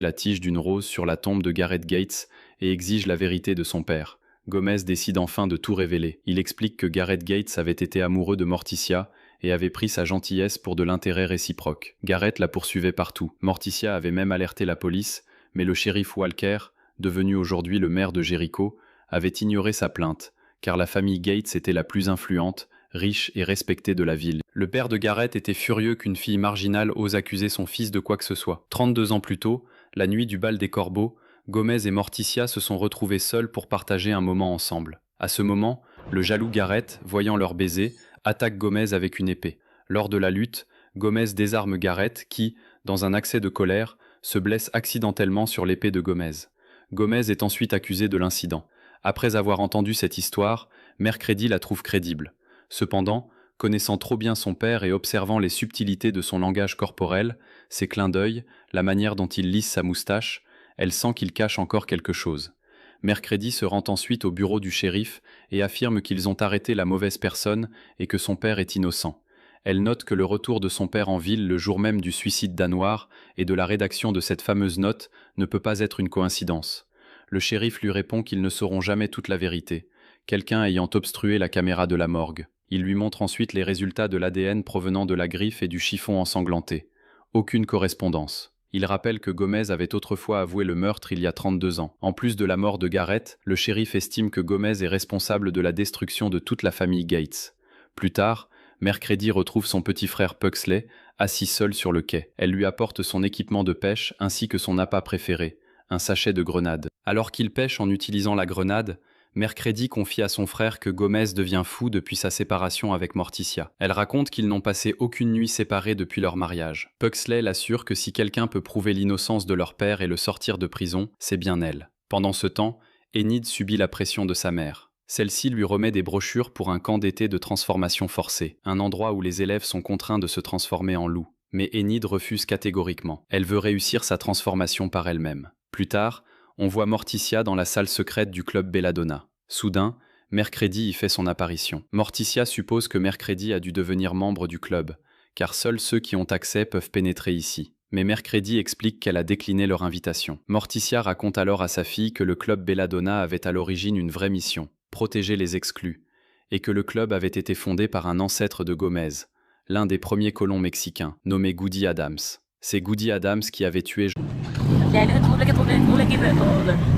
la tige d'une rose sur la tombe de Gareth Gates et exige la vérité de son père. Gomez décide enfin de tout révéler. Il explique que Gareth Gates avait été amoureux de Morticia et avait pris sa gentillesse pour de l'intérêt réciproque. Gareth la poursuivait partout. Morticia avait même alerté la police, mais le shérif Walker, devenu aujourd'hui le maire de Jericho, avait ignoré sa plainte, car la famille Gates était la plus influente, riche et respectée de la ville. Le père de Gareth était furieux qu'une fille marginale ose accuser son fils de quoi que ce soit. 32 ans plus tôt, la nuit du bal des Corbeaux, Gomez et Morticia se sont retrouvés seuls pour partager un moment ensemble. À ce moment, le jaloux Gareth, voyant leur baiser, attaque Gomez avec une épée. Lors de la lutte, Gomez désarme Gareth qui, dans un accès de colère, se blesse accidentellement sur l'épée de Gomez. Gomez est ensuite accusé de l'incident. Après avoir entendu cette histoire, Mercredi la trouve crédible. Cependant, connaissant trop bien son père et observant les subtilités de son langage corporel, ses clins d'œil, la manière dont il lisse sa moustache, elle sent qu'il cache encore quelque chose. Mercredi se rend ensuite au bureau du shérif et affirme qu'ils ont arrêté la mauvaise personne et que son père est innocent. Elle note que le retour de son père en ville le jour même du suicide d'Anwar et de la rédaction de cette fameuse note ne peut pas être une coïncidence. Le shérif lui répond qu'ils ne sauront jamais toute la vérité, quelqu'un ayant obstrué la caméra de la morgue. Il lui montre ensuite les résultats de l'ADN provenant de la griffe et du chiffon ensanglanté. Aucune correspondance. Il rappelle que Gomez avait autrefois avoué le meurtre il y a 32 ans. En plus de la mort de Gareth, le shérif estime que Gomez est responsable de la destruction de toute la famille Gates. Plus tard, Mercredi retrouve son petit frère Pugsley, assis seul sur le quai. Elle lui apporte son équipement de pêche ainsi que son appât préféré, un sachet de grenade. Alors qu'il pêche en utilisant la grenade, Mercredi confie à son frère que Gomez devient fou depuis sa séparation avec Morticia. Elle raconte qu'ils n'ont passé aucune nuit séparés depuis leur mariage. Pugsley l'assure que si quelqu'un peut prouver l'innocence de leur père et le sortir de prison, c'est bien elle. Pendant ce temps, Enid subit la pression de sa mère. Celle-ci lui remet des brochures pour un camp d'été de transformation forcée, un endroit où les élèves sont contraints de se transformer en loups. Mais Enid refuse catégoriquement. Elle veut réussir sa transformation par elle-même. Plus tard, on voit Morticia dans la salle secrète du club Belladonna. Soudain, Mercredi y fait son apparition. Morticia suppose que Mercredi a dû devenir membre du club, car seuls ceux qui ont accès peuvent pénétrer ici. Mais Mercredi explique qu'elle a décliné leur invitation. Morticia raconte alors à sa fille que le club Belladonna avait à l'origine une vraie mission, protéger les exclus, et que le club avait été fondé par un ancêtre de Gomez, l'un des premiers colons mexicains, nommé Goody Adams. C'est Goody Adams qui avait tué